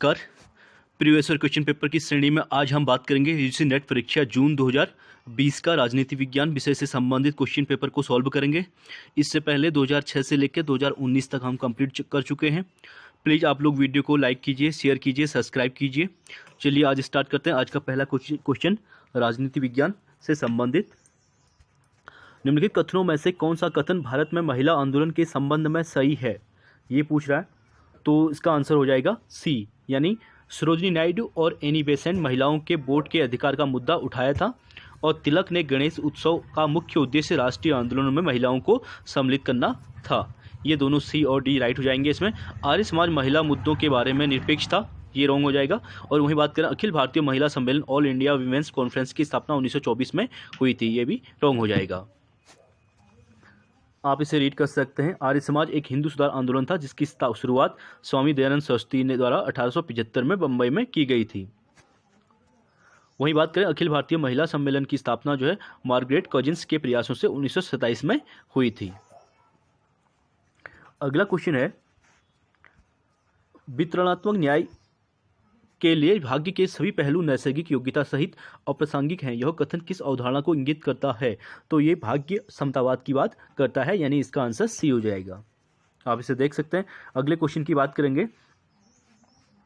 कर previous year question paper की श्रेणी में आज हम बात करेंगे यूजीसी नेट परीक्षा जून 2020 का राजनीति विज्ञान विषय से संबंधित क्वेश्चन पेपर को सॉल्व करेंगे। इससे पहले 2006 से लेकर 2019 तक हम कंप्लीट कर चुके हैं। प्लीज़ आप लोग वीडियो को लाइक कीजिए, शेयर कीजिए, सब्सक्राइब कीजिए। चलिए आज स्टार्ट करते हैं। आज का पहला क्वेश्चन राजनीति विज्ञान से संबंधित, निम्नलिखित कथनों में से कौन सा कथन भारत में महिला आंदोलन के संबंध में सही है, ये पूछ रहा है। तो इसका आंसर हो जाएगा सी, यानी सरोजिनी नायडू और एनी बेसेंट महिलाओं के वोट के अधिकार का मुद्दा उठाया था और तिलक ने गणेश उत्सव का मुख्य उद्देश्य राष्ट्रीय आंदोलनों में महिलाओं को सम्मिलित करना था। ये दोनों सी और डी राइट हो जाएंगे। इसमें आर्य समाज महिला मुद्दों के बारे में निरपेक्ष था, ये रॉन्ग हो जाएगा। और वहीं बात करें अखिल भारतीय महिला सम्मेलन ऑल इंडिया वीमेंस कॉन्फ्रेंस की स्थापना 1924 में हुई थी, ये भी रॉन्ग हो जाएगा। आप इसे रीड कर सकते हैं। आर्य समाज एक हिंदू सुधार आंदोलन था जिसकी शुरुआत स्वामी दयानंद सरस्वती ने द्वारा 1875 में बंबई में की गई थी। वहीं बात करें अखिल भारतीय महिला सम्मेलन की स्थापना जो है मार्गरेट कजिन्स के प्रयासों से 1927 में हुई थी। अगला क्वेश्चन है, वितरणात्मक न्याय के लिए भाग्य के सभी पहलू नैसर्गिक योग्यता सहित अप्रासंगिक हैं। यह कथन किस अवधारणा को इंगित करता है? तो ये भाग्य समतावाद की बात करता है, यानी इसका आंसर सी हो जाएगा। आप इसे देख सकते हैं। अगले क्वेश्चन की बात करेंगे,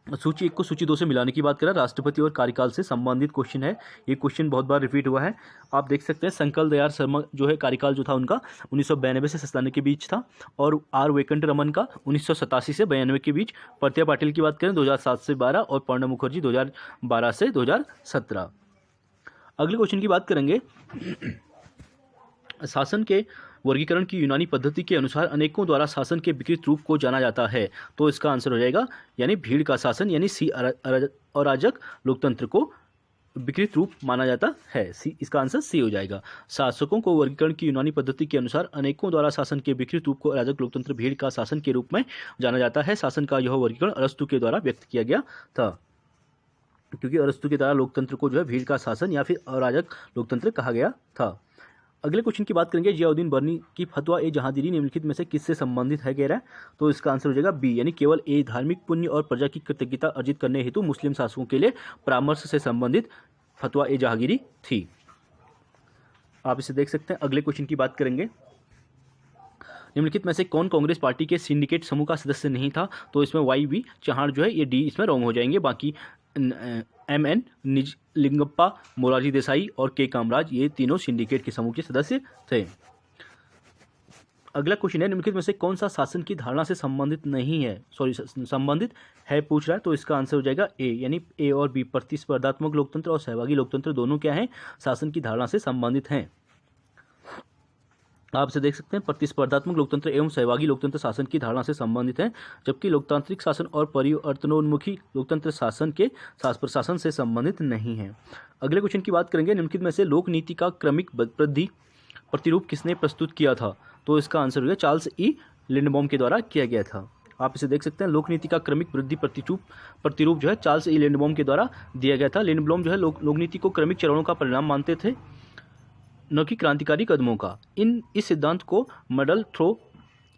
सूची 1 को सूची 2 से मिलाने की बात करें। राष्ट्रपति और कार्यकाल से संबंधित क्वेश्चन है। ये क्वेश्चन बहुत बार रिपीट हुआ है। आप देख सकते हैं संकल दयाल शर्मा जो है कार्यकाल जो था उनका 1992 से 97 के बीच था, और आर वेंकट रमन का 1987 से 92 के बीच। प्रतिभा पाटिल की बात करें 2007 से 12 और प्रणब मुखर्जी 2012 से 2017। अगले क्वेश्चन की बात करेंगे, शासन के वर्गीकरण की यूनानी पद्धति के अनुसार अनेकों द्वारा शासन के विकृत रूप को जाना जाता है। तो इसका आंसर हो जाएगा यानी भीड़ का शासन, यानी सी अराजक लोकतंत्र को विकृत रूप माना जाता है। सी, इसका आंसर सी हो जाएगा। शासकों को वर्गीकरण की यूनानी पद्धति के अनुसार अनेकों द्वारा शासन के विकृत रूप को अराजक लोकतंत्र भीड़ का शासन के रूप में जाना जाता है। शासन का यह वर्गीकरण अरस्तु के द्वारा व्यक्त किया गया था, क्योंकि अरस्तु के द्वारा लोकतंत्र को जो है भीड़ का शासन या फिर अराजक लोकतंत्र कहा गया था। अगले क्वेश्चन की बात करेंगे, जियाउद्दीन बर्नी की फतवा ए जहांगीरी निम्नलिखित में से किससे संबंधित है, कह रहा है। तो इसका आंसर हो जाएगा बी, यानी केवल ए धार्मिक पुण्य और प्रजा की कृतज्ञता अर्जित करने हेतु मुस्लिम शासकों के लिए परामर्श से संबंधित फतवा ए जहांगीरी थी। आप इसे देख सकते हैं। अगले क्वेश्चन की बात करेंगे, निम्नलिखित में से कौन कांग्रेस पार्टी के सिंडिकेट समूह का सदस्य नहीं था? तो इसमें वाई बी चौहान जो है ये डी इसमें रॉन्ग हो जाएंगे। बाकी एम.एन. निजलिंगप्पा, मोरारजी देसाई और के कामराज ये तीनों सिंडिकेट के समूह के सदस्य थे। अगला क्वेश्चन है, निम्नलिखित में से कौन सा शासन की धारणा से संबंधित नहीं है, संबंधित है पूछ रहा है। तो इसका आंसर हो जाएगा ए, यानी ए और बी प्रतिस्पर्धात्मक लोकतंत्र और सहभागी लोकतंत्र दोनों क्या हैं, शासन की धारणा से संबंधित हैं। आप इसे देख सकते हैं। प्रतिस्पर्धात्मक लोकतंत्र एवं सहभागी लोकतंत्र शासन की धारणा से संबंधित हैं, जबकि लोकतांत्रिक शासन और परिवर्तनोन्मुखी लोकतंत्र शासन के प्रशासन से संबंधित नहीं है। अगले क्वेश्चन की बात करेंगे, निम्नलिखित में से लोक नीति का क्रमिक वृद्धि प्रतिरूप किसने प्रस्तुत किया था? तो इसका आंसर हो गया चार्ल्स ई लिंडबॉम के द्वारा किया गया था। आप इसे देख सकते हैं। लोक नीति का क्रमिक वृद्धि प्रतिरूप जो है चार्ल्स ई लिंडबॉम के द्वारा दिया गया था। लिंडबॉम जो है लोक नीति को क्रमिक चरणों का परिणाम मानते थे, न कि क्रांतिकारी कदमों का। इस सिद्धांत को मॉडल थ्रो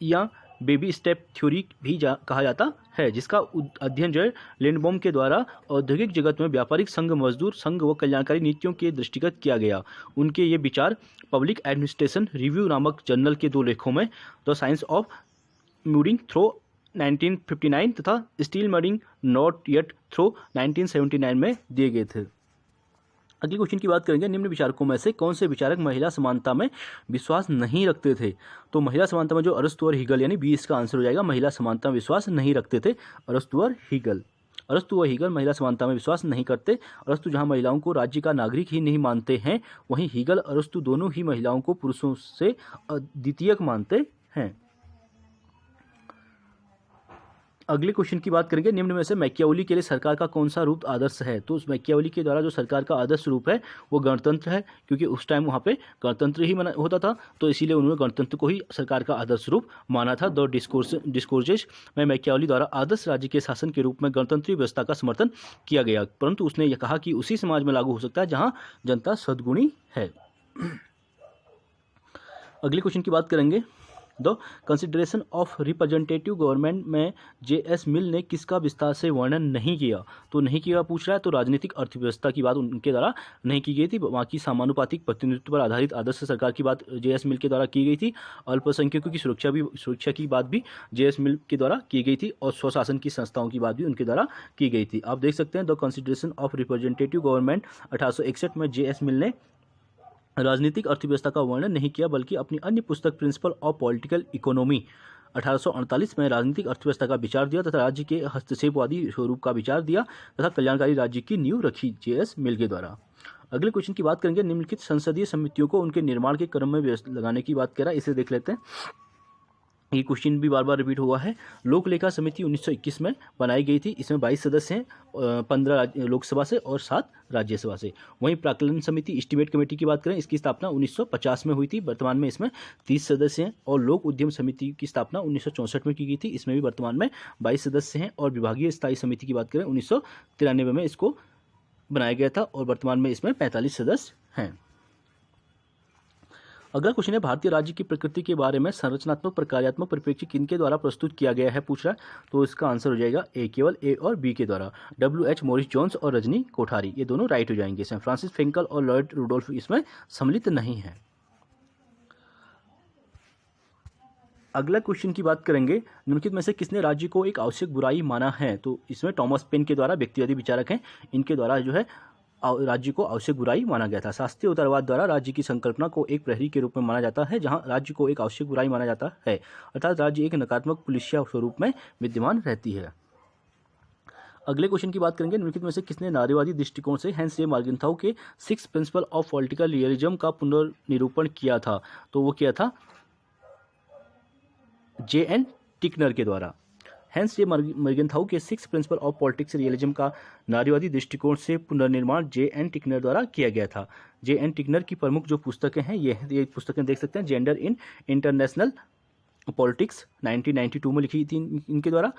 या बेबी स्टेप थ्योरी भी कहा जाता है, जिसका अध्ययन जो है लिंडबॉम के द्वारा औद्योगिक जगत में व्यापारिक संघ, मजदूर संघ व कल्याणकारी नीतियों के दृष्टिगत किया गया। उनके ये विचार पब्लिक एडमिनिस्ट्रेशन रिव्यू नामक जर्नल के 2 लेखों में the science of moving through 1959 तथा still muddling not yet through 1979 में दिए गए थे। अगले क्वेश्चन की बात करेंगे, निम्न विचारकों में से कौन से विचारक महिला समानता में विश्वास नहीं रखते थे? तो महिला समानता में जो अरस्तु और हीगल, यानी बी इसका आंसर हो जाएगा। महिला समानता में विश्वास नहीं रखते थे अरस्तु और हीगल। अरस्तु और हीगल महिला समानता में विश्वास नहीं करते। अरस्तु जहां महिलाओं को राज्य का नागरिक ही नहीं मानते हैं, वहीं हीगल अरस्तु दोनों ही महिलाओं को पुरुषों से अद्वितीयक मानते हैं। अगले क्वेश्चन की बात करेंगे, निम्न में से मैकियावेली के लिए सरकार का कौन सा रूप आदर्श है? तो उस मैकियावेली के द्वारा जो सरकार का आदर्श रूप है वो गणतंत्र है, क्योंकि उस टाइम वहाँ पे गणतंत्र ही होता था, तो इसीलिए उन्होंने गणतंत्र को ही सरकार का आदर्श रूप माना था। द डिस्कोर्सेस में मैकियावेली द्वारा आदर्श राज्य के शासन के रूप में गणतंत्रीय व्यवस्था का समर्थन किया गया, परंतु उसने यह कहा कि उसी समाज में लागू हो सकता है जहाँ जनता सद्गुणी है। अगले क्वेश्चन की बात करेंगे, the consideration of representative government में जेएस मिल ने किसका विस्तार से वर्णन नहीं किया? तो नहीं किया पूछ रहा है, तो राजनीतिक अर्थव्यवस्था की बात उनके द्वारा नहीं की गई थी। बाकी समानुपातिक प्रतिनिधित्व पर आधारित आदर्श सरकार की बात जेएस मिल के द्वारा की गई थी। अल्पसंख्यकों की सुरक्षा की बात भी जेएस मिल के द्वारा की गई थी और स्वशासन की संस्थाओं की बात भी उनके द्वारा की गई थी। आप देख सकते हैं the consideration of representative government 1861 में जेएस मिल ने राजनीतिक अर्थव्यवस्था का वर्णन नहीं किया, बल्कि अपनी अन्य पुस्तक प्रिंसिपल ऑफ पॉलिटिकल इकोनॉमी 1848 में राजनीतिक अर्थव्यवस्था का विचार दिया तथा राज्य के हस्तक्षेपवादी स्वरूप का विचार दिया तथा कल्याणकारी राज्य की नींव रखी जेएस मिल के द्वारा। अगले क्वेश्चन की बात करेंगे, निम्नलिखित संसदीय समितियों को उनके निर्माण के क्रम में लगाने की बात कर रहा है, इसे देख लेते हैं। ये क्वेश्चन भी बार बार रिपीट हुआ है। लोक लेखा समिति 1921 में बनाई गई थी। इसमें 22 सदस्य हैं, 15 लोकसभा से और 7 राज्यसभा से। वहीं प्राक्कलन समिति एस्टीमेट कमेटी की बात करें, इसकी स्थापना 1950 में हुई थी। वर्तमान में इसमें 30 सदस्य हैं। और लोक उद्यम समिति की स्थापना 1964 में की गई थी। इसमें भी वर्तमान में 22 सदस्य हैं। और विभागीय स्थायी समिति की बात करें 1993 में इसको बनाया गया था और वर्तमान में इसमें 45 सदस्य हैं। अगला क्वेश्चन है, भारतीय राज्य की प्रकृति के बारे में संरचनात्मक प्रकार्यात्मक परिप्रेक्ष्य किनके द्वारा प्रस्तुत किया गया है पूछ रहा है। तो इसका आंसर हो जाएगा ए, केवल ए और बी के द्वारा। WH मॉरिस जोन्स और रजनी कोठारी, ये दोनों राइट हो जाएंगे। इसमें फ्रांसिस फेंकल और लॉर्ड रुडोल्फ इसमें सम्मिलित नहीं है। अगला क्वेश्चन की बात करेंगे, निम्नलिखित में से किसने राज्य को एक आवश्यक बुराई माना है? तो इसमें टॉमस पेन के द्वारा, व्यक्तिवादी विचारक हैं, इनके द्वारा जो है राज्य को आवश्यक बुराई माना गया था। शास्त्रीय उदारवाद द्वारा राज्य की संकल्पना को एक प्रहरी के रूप में माना जाता है, जहां राज्य को एक आवश्यक बुराई माना जाता है, अर्थात राज्य एक नकारात्मक पुलिसिया स्वरूप में विद्यमान रहती है। अगले क्वेश्चन की बात करेंगे, निम्नलिखित में से किसने नारीवादी दृष्टिकोण से हैंस जे मार्गेंथाउ के 6 प्रिंसिपल ऑफ पॉलिटिकल रियलिज्म का पुनर्निरूपण किया था? तो वो किया था J.N. टिकनर के द्वारा। हैंस जे मार्गेंथाउ के 6 प्रिंसिपल ऑफ पॉलिटिक्स रियलिज्म का नारीवादी दृष्टिकोण से पुनर्निर्माण J.N. टिकनर द्वारा किया गया था। J.N. टिकनर की प्रमुख जो पुस्तकें हैं ये पुस्तकें देख सकते हैं। जेंडर इन इंटरनेशनल पॉलिटिक्स 1992 में लिखी थी इनके द्वारा,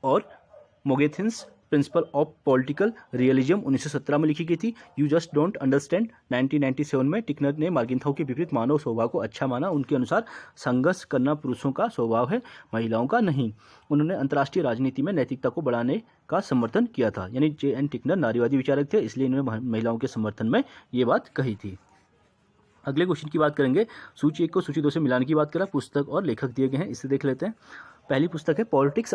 और मोगेथिन्स प्रिंसिपल ऑफ पॉलिटिकल रियलिज्म 1917 में लिखी गई थी। यू जस्ट डोंट अंडरस्टैंड 1997 में टिकनर ने मार्गेंथाउ के विपरीत मानव स्वभाव को अच्छा माना। उनके अनुसार संघर्ष करना पुरुषों का स्वभाव है, महिलाओं का नहीं। उन्होंने अंतर्राष्ट्रीय राजनीति में नैतिकता को बढ़ाने का समर्थन किया था। यानी J.N. टिकनर नारीवादी विचारक थे, इसलिए इन्होंने महिलाओं के समर्थन में ये बात कही थी। अगले क्वेश्चन की बात करेंगे, सूची 1 को सूची 2 से मिलाने की बात करा। पुस्तक और लेखक दिए गए हैं, इसे देख लेते हैं। पहली पुस्तक है पॉलिटिक्स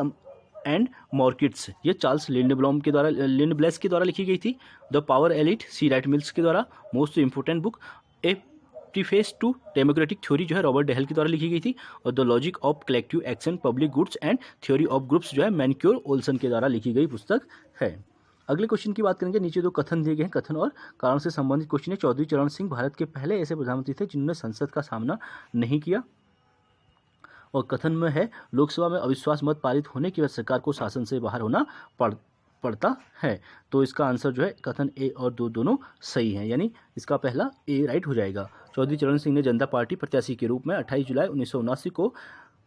एंड मार्केट्स, ये चार्ल्स लिंडब्लेस के द्वारा लिखी गई थी। The power elite C Wright Mills के द्वारा। Most important book a preface to democratic theory जो है रॉबर्ट डेहल के द्वारा लिखी गई थी। और the logic of collective action public goods and theory of groups जो है मैनक्योर ओल्सन के द्वारा लिखी गई पुस्तक है। अगले क्वेश्चन की बात करेंगे, नीचे 2 कथन दिए गए हैं, कथन और कारण से संबंधित क्वेश्चन है। चौधरी चरण सिंह भारत के पहले ऐसे प्रधानमंत्री थे जिन्होंने संसद का सामना नहीं किया। और कथन में है, लोकसभा में अविश्वास मत पारित होने के बाद सरकार को शासन से बाहर होना पड़ता है। तो इसका आंसर जो है कथन ए और 2 दोनों सही हैं, यानी इसका पहला ए राइट हो जाएगा। चौधरी चरण सिंह ने जनता पार्टी प्रत्याशी के रूप में 28 जुलाई 1979 को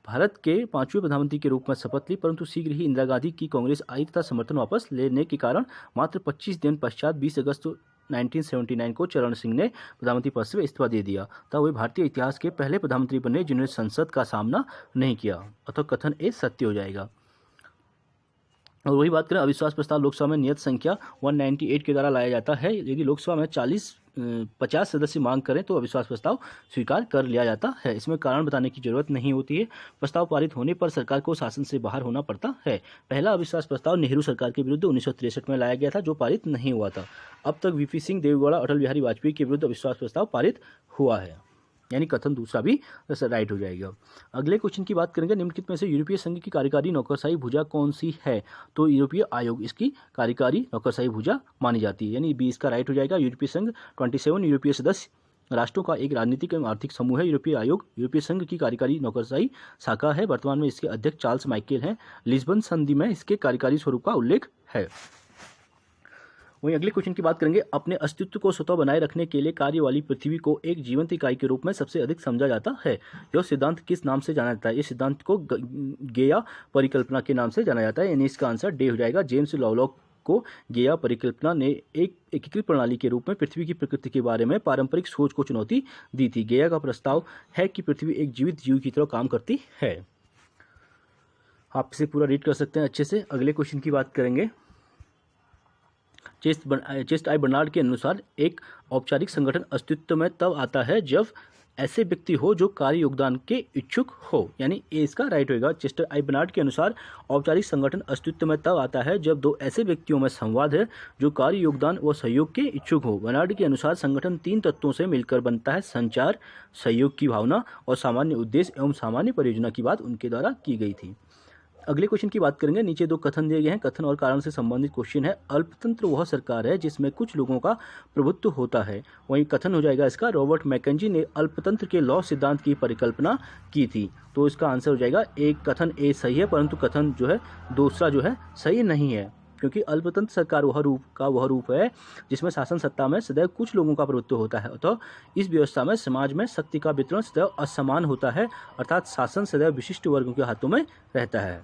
भारत के 5वें प्रधानमंत्री के रूप में शपथ ली, परंतु शीघ्र ही इंदिरा गांधी की कांग्रेस आई तथा समर्थन वापस लेने के कारण मात्र 25 दिन पश्चात 20 अगस्त 1979 को चरण सिंह ने प्रधानमंत्री पद से इस्तीफा दे दिया, तब वे भारतीय इतिहास के पहले प्रधानमंत्री बने जिन्होंने संसद का सामना नहीं किया। अतः कथन ए सत्य हो जाएगा। और वही बात करें, अविश्वास प्रस्ताव लोकसभा में नियत संख्या 198 के द्वारा लाया जाता है। यदि लोकसभा में 50 सदस्य मांग करें तो अविश्वास प्रस्ताव स्वीकार कर लिया जाता है। इसमें कारण बताने की जरूरत नहीं होती है। प्रस्ताव पारित होने पर सरकार को शासन से बाहर होना पड़ता है। पहला अविश्वास प्रस्ताव नेहरू सरकार के विरुद्ध 1963 में लाया गया था, जो पारित नहीं हुआ था। अब तक वीपी सिंह, देवेगौड़ा, अटल बिहारी वाजपेयी के विरुद्ध अविश्वास प्रस्ताव पारित हुआ है, यानी कथन दूसरा भी राइट हो जाएगा। अगले क्वेश्चन की बात करेंगे, निम्नलिखित में से यूरोपीय संघ की कार्यकारी नौकरशाही भुजा कौन सी है? तो यूरोपीय आयोग इसकी कार्यकारी नौकरशाही भुजा मानी जाती है, यानी बी इसका राइट हो जाएगा। यूरोपीय संघ 27 यूरोपीय सदस्य राष्ट्रों का एक राजनीतिक एवं आर्थिक समूह है। यूरोपीय आयोग यूरोपीय संघ की कार्यकारी नौकरशाही शाखा है। वर्तमान में इसके अध्यक्ष चार्ल्स माइकेल हैं। लिस्बन संधि में इसके कार्यकारी स्वरूप का उल्लेख है। वहीं अगले क्वेश्चन की बात करेंगे, अपने अस्तित्व को स्वतः बनाए रखने के लिए कार्य वाली पृथ्वी को एक जीवंत इकाई के रूप में सबसे अधिक समझा जाता है। यह सिद्धांत किस नाम से जाना जाता है? इस सिद्धांत को गेया परिकल्पना के नाम से जाना जाता है, यानी इसका आंसर डे हो जाएगा। जेम्स लॉवलॉक को गेया परिकल्पना ने एक एकीकृत प्रणाली के रूप में पृथ्वी की प्रकृति के बारे में पारंपरिक सोच को चुनौती दी थी। गेया का प्रस्ताव है कि पृथ्वी एक जीवित जीव की तरह काम करती है। आप इसे पूरा रीड कर सकते हैं अच्छे से। अगले क्वेश्चन की बात करेंगे। चेस्ट आई बर्नार्ड के अनुसार एक औपचारिक संगठन अस्तित्व में तब आता है जब ऐसे व्यक्ति हो जो कार्य योगदान के इच्छुक हो, यानी ए इसका राइट होगा। चेस्टर आई बर्नार्ड के अनुसार औपचारिक संगठन अस्तित्व में तब आता है जब दो ऐसे व्यक्तियों में संवाद है जो कार्य योगदान व सहयोग के इच्छुक हो। बर्नार्ड के अनुसार संगठन 3 तत्वों से मिलकर बनता है: संचार, सहयोग की भावना और सामान्य उद्देश्य एवं सामान्य परियोजना की बात उनके द्वारा की गई थी। अगले क्वेश्चन की बात करेंगे। नीचे 2 कथन दिए गए हैं। कथन और कारण से संबंधित क्वेश्चन है। अल्पतंत्र वह सरकार है जिसमें कुछ लोगों का प्रभुत्व होता है। वहीं कथन हो जाएगा इसका, रॉबर्ट मैकेंजी ने अल्पतंत्र के लॉ सिद्धांत की परिकल्पना की थी। तो इसका आंसर हो जाएगा एक। कथन ए सही है, परंतु कथन जो है दूसरा जो है सही नहीं है, क्योंकि अल्पतंत्र सरकार वह रूप है जिसमें शासन सत्ता में सदैव कुछ लोगों का प्रभुत्व होता है। तो इस व्यवस्था में समाज में शक्ति का वितरण सदैव असमान होता है, अर्थात शासन सदैव विशिष्ट वर्गों के हाथों में रहता है।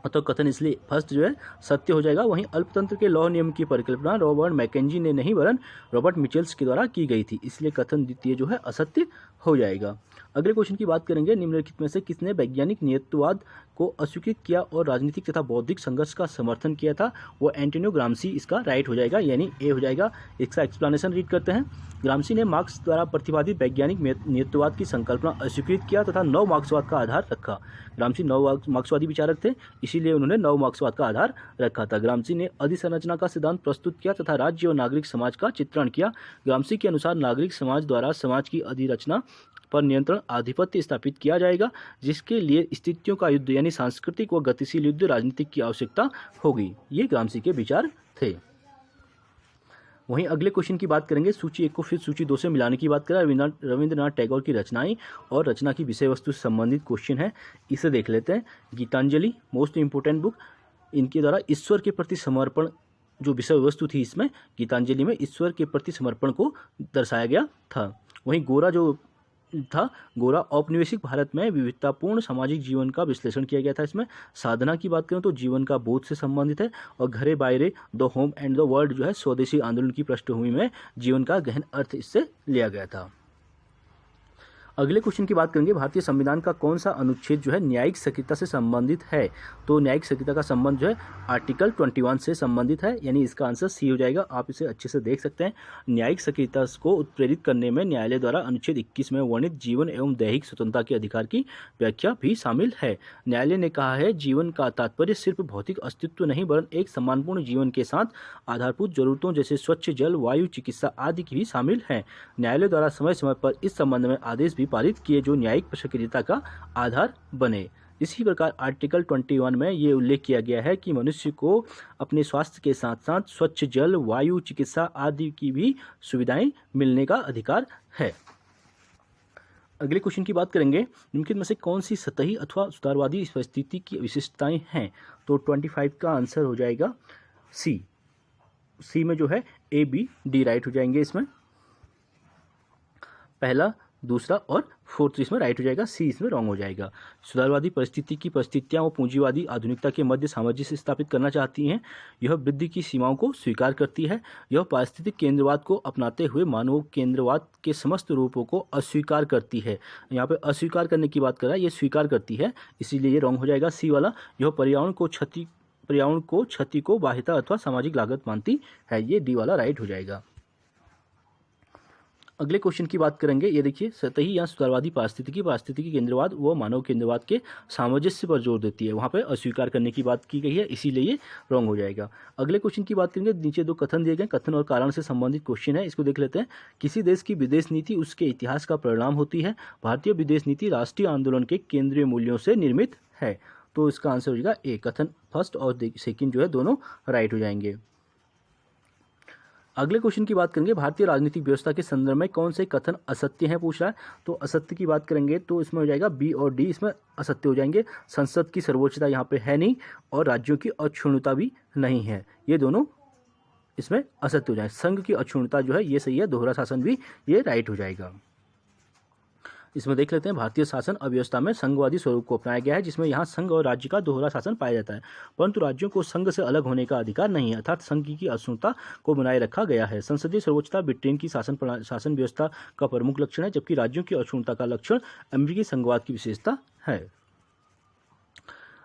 तो कथन इसलिए फर्स्ट जो है सत्य हो जाएगा। वहीं अल्पतंत्र के लॉ नियम की परिकल्पना रॉबर्ट मैकेंजी ने नहीं वरन रॉबर्ट मिचेल्स के द्वारा की गई थी, इसलिए कथन द्वितीय जो है असत्य हो जाएगा। अगले क्वेश्चन की बात करेंगे। निम्नलिखित में से किसने वैज्ञानिक नियतवाद को अस्वीकृत किया और राजनीतिक तथा बौद्धिक संघर्ष का समर्थन किया था? वो एंटोनियो ग्राम्सी इसका राइट हो जाएगा, यानी ए हो जाएगा। इसका एक्सप्लेनेशन रीड करते हैं। ग्राम्सी ने मार्क्स द्वारा प्रतिपादित वैज्ञानिक नियतवाद की संकल्पना अस्वीकृत किया तथा नव मार्क्सवाद का आधार रखा। ग्राम्सी नव मार्क्सवादी विचारक थे, इसीलिए उन्होंने नव मार्क्सवाद का आधार रखा था। ग्राम्सी ने अधिसंरचना का सिद्धांत प्रस्तुत किया तथा राज्य और नागरिक समाज का चित्रण किया। ग्राम्सी के अनुसार नागरिक समाज द्वारा समाज की अधिरचना पर नियंत्रण आधिपत्य स्थापित किया जाएगा, जिसके लिए स्थितियों का युद्ध यानी सांस्कृतिक व गतिशील युद्ध राजनीतिक की आवश्यकता होगी। ये ग्राम्सी के विचार थे। वहीं अगले क्वेश्चन की बात करेंगे। सूची 1 को फिर सूची 2 से मिलाने की बात करें। रविंद्रनाथ टैगोर की रचनाएं और रचना की विषय वस्तु से संबंधित क्वेश्चन है, इसे देख लेते हैं। गीतांजलि मोस्ट इंपोर्टेंट बुक, इनके द्वारा ईश्वर के प्रति समर्पण जो विषय वस्तु थी, इसमें गीतांजलि में ईश्वर के प्रति समर्पण को दर्शाया गया था। वहीं गोरा जो था, गोरा औपनिवेशिक भारत में विविधतापूर्ण सामाजिक जीवन का विश्लेषण किया गया था। इसमें साधना की बात करें तो जीवन का बोध से संबंधित है, और Ghare Baire the home and the world जो है स्वदेशी आंदोलन की पृष्ठभूमि में जीवन का गहन अर्थ इससे लिया गया था। अगले क्वेश्चन की बात करेंगे। भारतीय संविधान का कौन सा अनुच्छेद जो है न्यायिक सक्रियता से संबंधित है? तो न्यायिक सक्रियता का संबंध जो है आर्टिकल 21 से संबंधित है, यानी इसका आंसर सी हो जाएगा। आप इसे अच्छे से देख सकते हैं। न्यायिक सक्रियता को उत्प्रेरित करने में न्यायालय द्वारा अनुच्छेद 21 में वर्णित जीवन एवं दैहिक स्वतंत्रता के अधिकार की व्याख्या भी शामिल है। न्यायालय ने कहा है, जीवन का तात्पर्य सिर्फ भौतिक अस्तित्व नहीं वरन एक सम्मानपूर्ण जीवन के साथ आधारभूत जरूरतों जैसे स्वच्छ जल, वायु, चिकित्सा आदि की भी शामिल है। न्यायालय द्वारा समय समय पर इस संबंध में आदेश भी पारित किए जो न्यायिक सक्रियता का आधार बने। इसी प्रकार आर्टिकल 21 में ये उल्लेख किया गया है कि मनुष्य को अपने स्वास्थ्य के साथ साथ स्वच्छ जल, वायु, चिकित्सा आदि की भी सुविधाएं मिलने का अधिकार है। अगले क्वेश्चन की बात करेंगे। निम्नलिखित में से कौन सी सतही अथवा सुधारवादी परिस्थिति की विशेषताएं हैं? तो 25 का आंसर हो जाएगा सी। सी में जो है ए, बी, डी राइट हो जाएंगे। इसमें पहला, दूसरा और फोर्थ इसमें राइट हो जाएगा। सी इसमें रॉन्ग हो जाएगा। सुधारवादी परिस्थिति की परिस्थितियां वो पूंजीवादी आधुनिकता के मध्य सामंजस्य स्थापित करना चाहती हैं। यह वृद्धि की सीमाओं को स्वीकार करती है। यह पारिस्थितिक केंद्रवाद को अपनाते हुए मानव केंद्रवाद के समस्त रूपों को अस्वीकार करती है। यहाँ पे अस्वीकार करने की बात कर रहा है, ये स्वीकार करती है, इसीलिए ये रॉन्ग हो जाएगा सी वाला। यह पर्यावरण को क्षति को बाह्यता अथवा सामाजिक लागत मानती है, ये डी वाला राइट हो जाएगा। अगले क्वेश्चन की बात करेंगे। ये देखिए, सतही या सुधारवादी पारिस्थितिकी केंद्रवाद व मानव केंद्रवाद के सामंजस्य पर जोर देती है। वहाँ पे अस्वीकार करने की बात की गई है, इसीलिए ये रॉन्ग हो जाएगा। अगले क्वेश्चन की बात करेंगे। नीचे 2 कथन दिए गए, कथन और कारण से संबंधित क्वेश्चन है, इसको देख लेते हैं। किसी देश की विदेश नीति उसके इतिहास का परिणाम होती है। भारतीय विदेश नीति राष्ट्रीय आंदोलन के केंद्रीय मूल्यों से निर्मित है। तो इसका आंसर हो जाएगा ए। कथन फर्स्ट और सेकंड जो है दोनों राइट हो जाएंगे। अगले क्वेश्चन की बात करेंगे। भारतीय राजनीतिक व्यवस्था के संदर्भ में कौन से कथन असत्य हैं पूछ रहा है। तो असत्य की बात करेंगे तो इसमें हो जाएगा बी और डी, इसमें असत्य हो जाएंगे। संसद की सर्वोच्चता यहाँ पे है नहीं और राज्यों की अक्षुण्णता भी नहीं है, ये दोनों इसमें असत्य हो जाएंगे। संघ की अक्षुण्णता जो है ये सही है। दोहरा शासन भी ये राइट हो जाएगा। इसमें देख लेते हैं, भारतीय शासन अव्यवस्था में संघवादी स्वरूप को अपनाया गया है, जिसमें यहाँ संघ और राज्य का दोहरा शासन पाया जाता है, परंतु राज्यों को संघ से अलग होने का अधिकार नहीं है, अर्थात संघ की अशुद्धता को बनाए रखा गया है। संसदीय सर्वोच्चता ब्रिटेन की शासन व्यवस्था का प्रमुख लक्षण है, जबकि राज्यों की अशुद्धता का लक्षण अमेरिकी संघवाद की विशेषता है।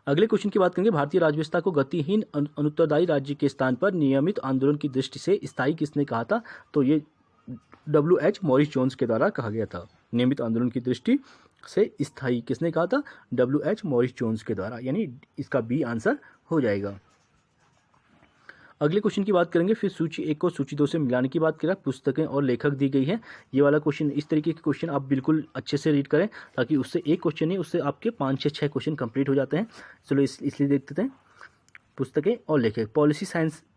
अगले क्वेश्चन की बात करेंगे, भारतीय राज्य व्यवस्था को गतिहीन अनुत्तरदायी राज्य के स्थान पर नियमित आंदोलन की दृष्टि से स्थायी किसने कहा था? तो ये WH मॉरिस जोन्स के द्वारा कहा गया था। नियमित आंदोलन की दृष्टि से स्थायी किसने कहा था? WH मॉरिस जोन्स के द्वारा, यानी इसका बी आंसर हो जाएगा। अगले क्वेश्चन की बात करेंगे, फिर सूची 1 को सूची 2 से मिलाने की बात करें। पुस्तकें और लेखक दी गई है। ये वाला क्वेश्चन, इस तरीके के क्वेश्चन आप बिल्कुल अच्छे से रीड करें, ताकि उससे एक क्वेश्चन नहीं, उससे आपके 5 से 6 क्वेश्चन कंप्लीट हो जाते हैं। चलो इसलिए देखते हैं। पुस्तकें और लेखक,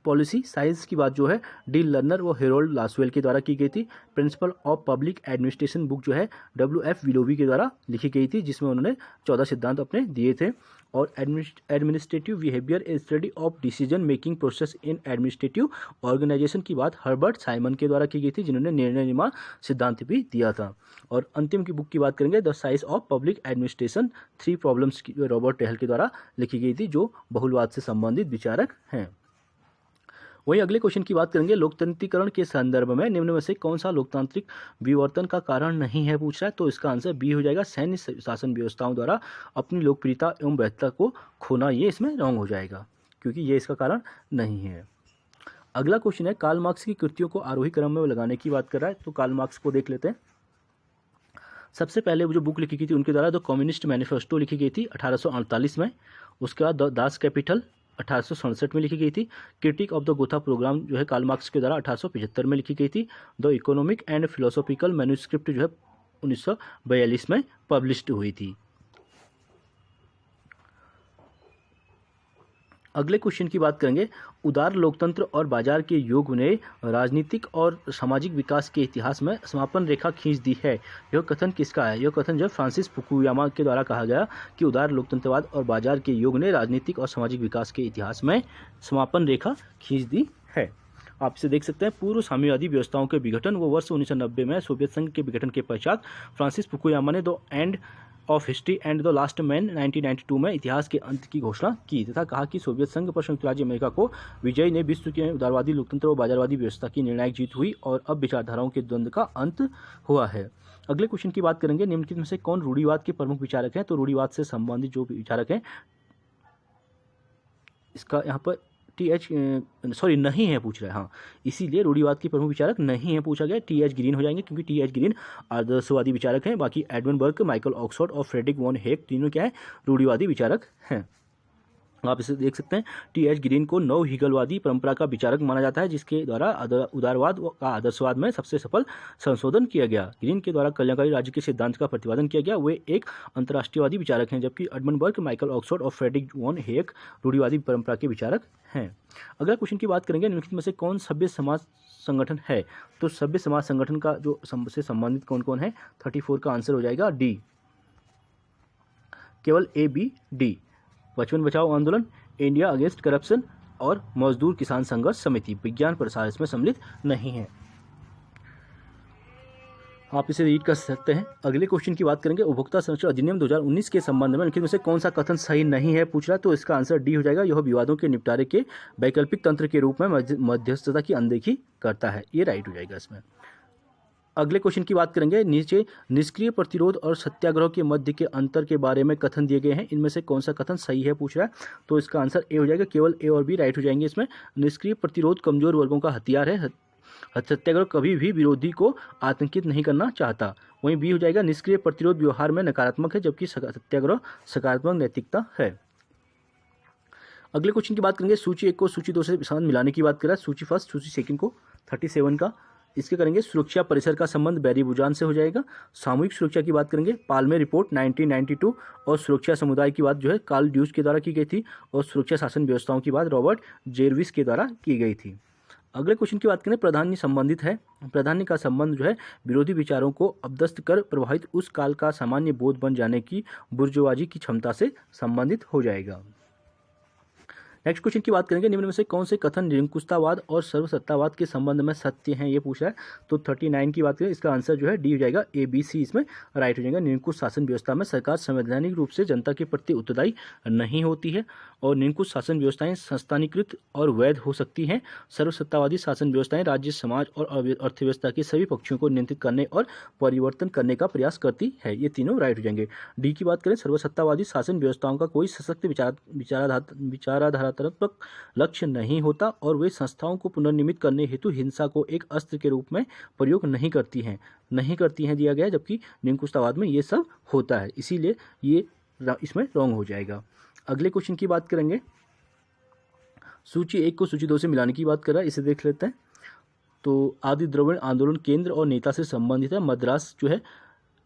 पॉलिसी साइंस की बात जो है डी लर्नर व हेरोल्ड लासवेल के द्वारा की गई थी। Principle of public administration book जो है WF विलोवी के द्वारा लिखी गई थी, जिसमें उन्होंने 14 सिद्धांत अपने दिए थे। और administrative behaviour a study of decision making process in administrative organisation की बात हर्बर्ट साइमन के द्वारा की गई थी, जिन्होंने निर्णय निर्माण सिद्धांत भी दिया था। और अंतिम की बुक की बात करेंगे, the science of public administration 3 problems की रॉबर्ट टेहल के द्वारा लिखी गई थी, जो बहुलवाद से संबंधित विचारक हैं। वहीं अगले क्वेश्चन की बात करेंगे, लोकतंत्रीकरण के संदर्भ में निम्न में से कौन सा लोकतांत्रिक विवर्तन का कारण नहीं है पूछ रहा है? तो इसका आंसर बी हो जाएगा, सैन्य शासन व्यवस्थाओं द्वारा अपनी लोकप्रियता एवं वैधता को खोना। ये इसमें रॉन्ग हो जाएगा, क्योंकि ये इसका कारण नहीं है। अगला क्वेश्चन है, कार्ल मार्क्स की कृतियों को आरोही क्रम में लगाने की बात कर रहा है। तो कार्ल मार्क्स को देख लेते हैं। सबसे पहले वो जो बुक लिखी गई थी उनके द्वारा, द कम्युनिस्ट मैनिफेस्टो लिखी गई थी 1848 में। उसके बाद द दास कैपिटल 1867 में लिखी गई थी। Critique of the Gotha programme जो है कार्ल मार्क्स के द्वारा 1875 में लिखी गई थी। The economic and philosophical manuscript जो है 1942 में पब्लिश्ड हुई थी। अगले क्वेश्चन की बात करेंगे, उदार लोकतंत्र और बाजार के युग ने राजनीतिक और सामाजिक विकास के इतिहास में समापन रेखा खींच दी है। यह कथन किसका है? यह कथन जो फ्रांसिस फुकुयामा के द्वारा कहा गया कि उदार लोकतंत्रवाद और बाजार के युग ने राजनीतिक और सामाजिक विकास के इतिहास में समापन रेखा खींच दी है। आप इसे देख सकते हैं। पूर्व साम्यवादी व्यवस्थाओं के विघटन वो वर्ष 1990 में सोवियत संघ के विघटन के पश्चात फ्रांसिस फुकुयामा ने the end of history and the last man 1992 में इतिहास के अंत की घोषणा की तथा कहा कि सोवियत संघ पर संयुक्त राज्य अमेरिका को विजयी ने विश्व के उदारवादी लोकतंत्र और बाजारवादी व्यवस्था की निर्णायक जीत हुई और अब विचारधाराओं के द्वंद्व का अंत हुआ है। अगले क्वेश्चन की बात करेंगे, निम्नलिखित में से कौन रूढ़िवाद के प्रमुख विचारक हैं? तो रूढ़िवाद से संबंधित जो विचारक हैं, इसका यहाँ पर नहीं है पूछ रहा है। हाँ, इसीलिए रूढ़िवाद के प्रमुख विचारक नहीं है पूछा गया। TH ग्रीन हो जाएंगे, क्योंकि TH ग्रीन आदर्शवादी विचारक हैं। बाकी एडमंड बर्ग, माइकल ऑक्सफोर्ड और फ्रेडरिक वॉन हेक तीनों क्या है? रूढ़िवादी विचारक हैं। आप इसे देख सकते हैं। TH ग्रीन को नव हीगलवादी परंपरा का विचारक माना जाता है, जिसके द्वारा उदारवाद का आदर्शवाद में सबसे सफल संशोधन किया गया। ग्रीन के द्वारा कल्याणकारी राज्य के सिद्धांत का प्रतिपादन किया गया। वे एक अंतर्राष्ट्रीयवादी विचारक हैं, जबकि एडमंड बर्ग, माइकल ऑक्सफोर्ड और फ्रेडरिक वॉन हेक रूढ़िवादी परंपरा के विचारक हैं। अगला क्वेश्चन की बात करेंगे, निम्नलिखित में से कौन सभ्य समाज संगठन है? तो सभ्य समाज संगठन का जो से संबंधित कौन कौन है? 34 का आंसर हो जाएगा डी, केवल ABD। बचपन बचाओ आंदोलन, इंडिया अगेंस्ट करप्शन और मजदूर किसान संघर्ष समिति। विज्ञान प्रसार इसमें सम्मिलित नहीं है। आप इसे रीड कर सकते हैं। अगले क्वेश्चन की बात करेंगे, उपभोक्ता संरक्षण अधिनियम 2019 के संबंध में निम्नलिखित में से कौन सा कथन सही नहीं है पूछ रहा है? तो इसका आंसर डी हो जाएगा। यह विवादों के निपटारे के वैकल्पिक तंत्र के रूप में मध्यस्थता की अनदेखी करता है। ये राइट हो जाएगा इसमें। अगले क्वेश्चन की बात करेंगे, नीचे निष्क्रिय प्रतिरोध और सत्याग्रह के मध्य के अंतर के बारे में कथन दिए गए हैं। इनमें से कौन सा कथन सही है पूछ रहा है? तो इसका आंसर ए हो जाएगा। केवल A और B राइट हो जाएंगे इसमें। निष्क्रिय प्रतिरोध कमजोर वर्गों का हथियार है। सत्याग्रह कभी भी विरोधी को आतंकित नहीं करना चाहता। वहीं B हो जाएगा, निष्क्रिय प्रतिरोध व्यवहार में नकारात्मक है, जबकि सत्याग्रह सकारात्मक नैतिकता है। अगले क्वेश्चन की बात करेंगे, सूची 1 को सूची 2 से साथ मिलाने की बात कर रहा है। सूची फर्स्ट, सूची सेकंड को 37 का इसके करेंगे। सुरक्षा परिसर का संबंध बैरी बुजान से हो जाएगा। सामूहिक सुरक्षा की बात करेंगे, पाल्मे रिपोर्ट 1992 और सुरक्षा समुदाय की बात जो है कार्ल ड्यूस के द्वारा की गई थी और सुरक्षा शासन व्यवस्थाओं की बात रॉबर्ट जेरविस के द्वारा की गई थी। अगले क्वेश्चन की बात करें, प्राधान्य संबंधित है। प्राधान्य का संबंध जो है विरोधी विचारों को अपदस्थ कर प्रभावित उस काल का सामान्य बोध बन जाने की बुर्जुआजी की क्षमता से संबंधित हो जाएगा। नेक्स्ट क्वेश्चन की बात करेंगे, निम्न में से कौन से कथन निरंकुशतावाद और सर्वसत्तावाद के संबंध में सत्य हैं, ये पूछा है। तो 39 की बात करें, इसका आंसर जो है डी हो जाएगा, ABC इसमें राइट हो जाएगा। निरंकुश शासन व्यवस्था में सरकार संवैधानिक रूप से जनता के प्रति उत्तरदायी नहीं होती है और निरंकुश शासन व्यवस्थाएं संस्थानीकृत और वैध हो सकती हैं। सर्वसत्तावादी शासन व्यवस्थाएं राज्य, समाज और अर्थव्यवस्था के सभी पक्षों को नियंत्रित करने और परिवर्तन करने का प्रयास करती है। ये तीनों राइट हो जाएंगे। डी की बात करें, सर्वसत्तावादी शासन व्यवस्थाओं का कोई सशक्त विचाराधारात्मक लक्ष्य नहीं होता और वे संस्थाओं को पुनर्निर्मित करने हेतु हिंसा को एक अस्त्र के रूप में प्रयोग नहीं करती हैं दिया गया है, जबकि निरंकुशतावाद में ये सब होता है, इसीलिए ये इसमें रॉन्ग हो जाएगा। अगले क्वेश्चन की बात करेंगे, सूची 1 को सूची 2 से मिलाने की बात कर रहा है, इसे देख लेते हैं। तो आदि द्रविड़ आंदोलन केंद्र और नेता से संबंधित है। मद्रास जो है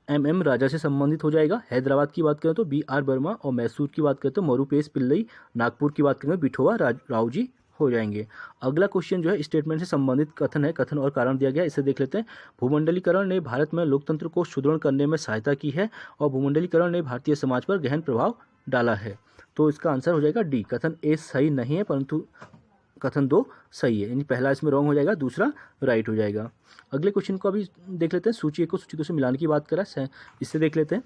MM राजा से संबंधित हो जाएगा। हैदराबाद की बात करें तो BR वर्मा और मैसूर की बात करें तो मरुपेश पिल्लई। नागपुर की बात करें बिठोवा राव जी हो जाएंगे। अगला क्वेश्चन जो है स्टेटमेंट से संबंधित कथन है, कथन और कारण दिया गया, इसे देख लेते हैं। भूमंडलीकरण ने भारत में लोकतंत्र को सुदृढ़ करने में सहायता की है और भूमंडलीकरण ने भारतीय समाज पर गहन प्रभाव डाला है। तो इसका आंसर हो जाएगा डी। कथन ए सही नहीं है, परंतु कथन 2 सही है, यानी पहला इसमें रॉन्ग हो जाएगा, दूसरा राइट हो जाएगा। अगले क्वेश्चन को अभी देख लेते हैं। सूची 1 को सूची 2 से मिलाने की बात करा, इससे देख लेते हैं।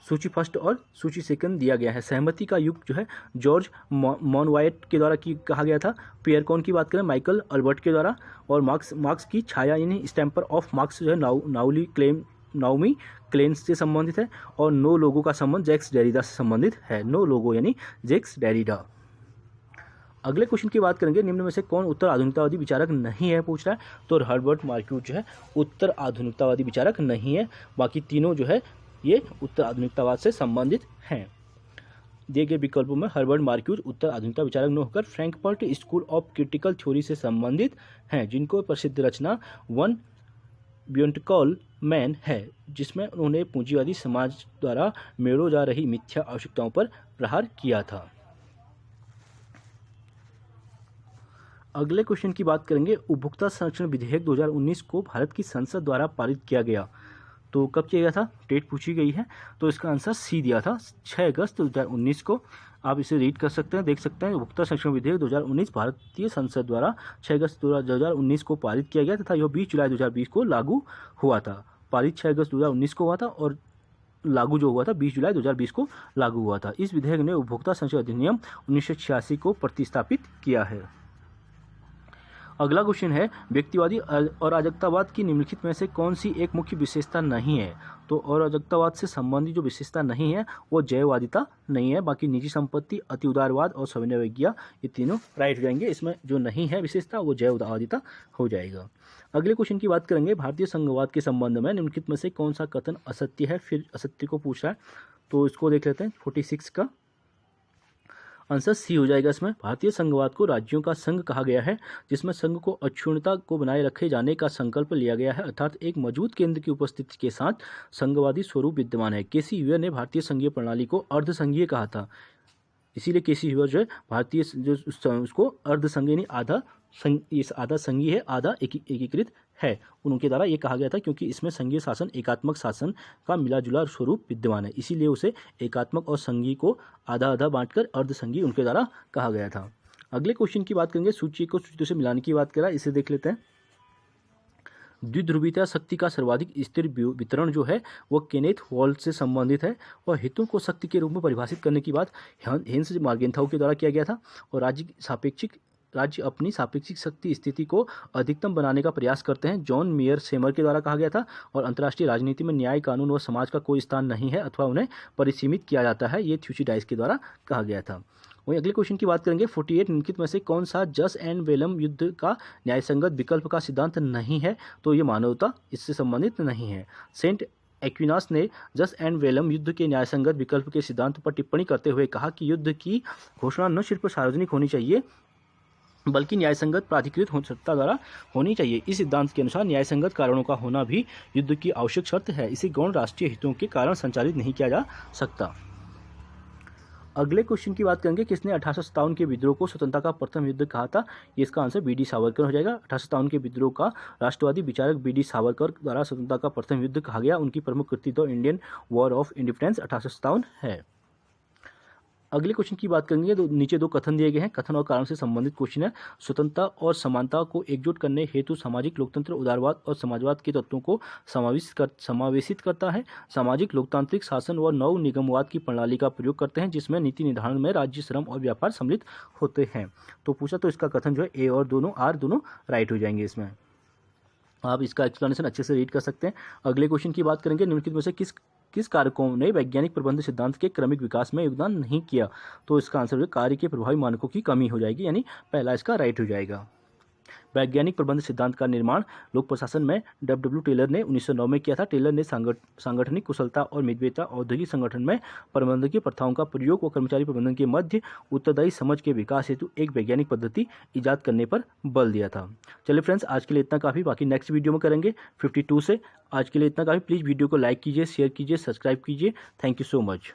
सूची फर्स्ट और सूची सेकंड दिया गया है। सहमति का युग जो है जॉर्ज मॉनवाइट के द्वारा कहा गया था। पियर कौन की बात करें, माइकल अल्बर्ट के द्वारा। और मार्क्स की छाया यानी स्टैम्पर ऑफ मार्क्स जो है नाओमी क्लेन से संबंधित है। और नो लोगो का संबंध जैक्स डेरिडा से संबंधित है। नो लोगो यानी जैक्स डेरिडा। अगले क्वेश्चन की बात करेंगे, निम्न में से कौन उत्तर आधुनिकतावादी विचारक नहीं है, पूछ रहा है। तो हर्बर्ट मार्क्यूज जो है उत्तर आधुनिकतावादी विचारक नहीं है, बाकी तीनों जो है ये उत्तर आधुनिकतावाद से संबंधित हैं। दिए गए विकल्पों में हर्बर्ट मार्क्यूज उत्तर आधुनिकता विचारक न होकर Frankfurt school of critical theory से संबंधित हैं, जिनको प्रसिद्ध रचना वन ब्यूटिकल मैन है, जिसमें उन्होंने पूंजीवादी समाज द्वारा मेड़ो जा रही मिथ्या आवश्यकताओं पर प्रहार किया था। अगले क्वेश्चन की बात करेंगे, उपभोक्ता संरक्षण विधेयक 2019 को भारत की संसद द्वारा पारित किया गया। तो कब किया गया था, डेट पूछी गई है, तो इसका आंसर सी दिया था 6 अगस्त 2019 को। आप इसे रीड कर सकते हैं, देख सकते हैं। उपभोक्ता संरक्षण विधेयक 2019 भारतीय संसद द्वारा 6 अगस्त 2019 को पारित किया गया तथा यह 20 जुलाई 2020 को लागू हुआ था। पारित 6 अगस्त 2019 को हुआ था और लागू जो हुआ था 20 जुलाई 2020 को लागू हुआ था। इस विधेयक ने उपभोक्ता संरक्षण अधिनियम 1986 को प्रतिस्थापित किया है। अगला क्वेश्चन है, व्यक्तिवादी और अराजकतावाद की निम्नलिखित में से कौन सी एक मुख्य विशेषता नहीं है। तो अराजकतावाद से संबंधित जो विशेषता नहीं है वो जैववादिता नहीं है, बाकी निजी संपत्ति, अति उदारवाद और सविनय विज्ञा ये तीनों राइट हो जाएंगे। इसमें जो नहीं है विशेषता वो जैववादिता हो जाएगा। अगले क्वेश्चन की बात करेंगे, भारतीय संघवाद के संबंध में निम्नलिखित में से कौन सा कथन असत्य है, फिर असत्य को पूछ रहा है, तो इसको देख लेते हैं। 46 का आंसर सी हो जाएगा। इसमें भारतीय संघवाद को राज्यों का संघ कहा गया है, जिसमें संघ को अक्षुण्णता को बनाए रखे जाने का संकल्प लिया गया है, अर्थात एक मजबूत केंद्र की उपस्थिति के साथ संघवादी स्वरूप विद्यमान है। केसी ह्यूअर ने भारतीय संघीय प्रणाली को अर्धसंघीय कहा था, इसीलिए केसी ह्यूअर जो है भारतीय जो उसको अर्धसंघीय यानी आधा संघीय है, आधा एकीकृत है, उनके द्वारा ये कहा गया था, क्योंकि इसमें संघीय शासन एकात्मक शासन का मिलाजुला स्वरूप विद्यमान है, इसीलिए उसे एकात्मक और संघीय को आधा आधा बांटकर अर्धसंघीय उनके द्वारा कहा गया था। अगले क्वेश्चन की बात करेंगे, सूची को सूची से मिलाने की बात करा, इसे देख लेते हैं। द्विध्रुवीयता शक्ति का सर्वाधिक स्थिर वितरण जो है वो केनेथ वॉल्ट से संबंधित है और हितों को शक्ति के रूप में परिभाषित करने की बात हेंस मार्गेंथाउ के द्वारा किया गया था। और राज्य अपनी सापेक्षिक शक्ति स्थिति को अधिकतम बनाने का प्रयास करते हैं, जॉन मेयर सेमर के द्वारा कहा गया था। और अंतर्राष्ट्रीय राजनीति में न्याय, कानून व समाज का कोई स्थान नहीं है अथवा उन्हें परिसीमित किया जाता है, ये थ्यूसिडाइस के द्वारा कहा गया था। वहीं अगले क्वेश्चन की बात करेंगे, 48 निम्नलिखित में से कौन सा जस एंड वेलम युद्ध का न्यायसंगत विकल्प का सिद्धांत नहीं है। तो ये मानवता इससे संबंधित नहीं है। सेंट एक्विनास ने जस एंड वेलम युद्ध के न्यायसंगत विकल्प के सिद्धांत पर टिप्पणी करते हुए कहा कि युद्ध की घोषणा न सिर्फ सार्वजनिक होनी चाहिए बल्कि न्यायसंगत प्राधिकृत सत्ता द्वारा होनी चाहिए। इस सिद्धांत के अनुसार न्यायसंगत कारणों का होना भी युद्ध की आवश्यक शर्त है, इसे गौण राष्ट्रीय हितों के कारण संचालित नहीं किया जा सकता। अगले क्वेश्चन की बात करेंगे, किसने 1857 के विद्रोह को स्वतंत्रता का प्रथम युद्ध कहा था। ये इसका आंसर BD सावरकर हो जाएगा। 1857 के विद्रोह का राष्ट्रवादी विचारक BD सावरकर द्वारा स्वतंत्रता का प्रथम युद्ध कहा गया। उनकी प्रमुख कृति तो इंडियन वॉर ऑफ इंडिपेंडेंस 1857 है। अगले क्वेश्चन की बात करेंगे तो नीचे दो कथन दिए गए हैं, कथन और कारण से संबंधित क्वेश्चन है। स्वतंत्रता और समानता को एकजुट करने हेतु सामाजिक लोकतंत्र उदारवाद और समाजवाद के तत्वों को समावेशित करता है। सामाजिक लोकतांत्रिक शासन व नव निगमवाद की प्रणाली का प्रयोग करते हैं जिसमें नीति निर्धारण में राज्य, श्रम और व्यापार सम्मिलित होते हैं। तो पूछा तो इसका कथन जो है ए और दोनों आर दोनों राइट हो जाएंगे। इसमें आप इसका एक्सप्लेनेशन अच्छे से रीड कर सकते हैं। अगले क्वेश्चन की बात करेंगे, निम्नलिखित में से किस कारकों ने वैज्ञानिक प्रबंध सिद्धांत के क्रमिक विकास में योगदान नहीं किया? तो इसका आंसर है कार्य के प्रभावी मानकों की कमी हो जाएगी, यानी पहला इसका राइट हो जाएगा। वैज्ञानिक प्रबंध सिद्धांत का निर्माण लोक प्रशासन में डब्ल्यू टेलर ने 1909 में किया था। टेलर ने सांगठनिक कुशलता और मितव्ययिता, औद्योगिक संगठन में प्रबंधकीय प्रथाओं का प्रयोग और कर्मचारी प्रबंधन के मध्य उत्तरदायी समझ के विकास हेतु एक वैज्ञानिक पद्धति ईजाद करने पर बल दिया था। चलिए फ्रेंड्स, आज के लिए इतना काफ़ी, बाकी नेक्स्ट वीडियो में करेंगे 52 से। आज के लिए इतना काफ़ी। प्लीज़ वीडियो को लाइक कीजिए, शेयर कीजिए, सब्सक्राइब कीजिए। Thank you so much.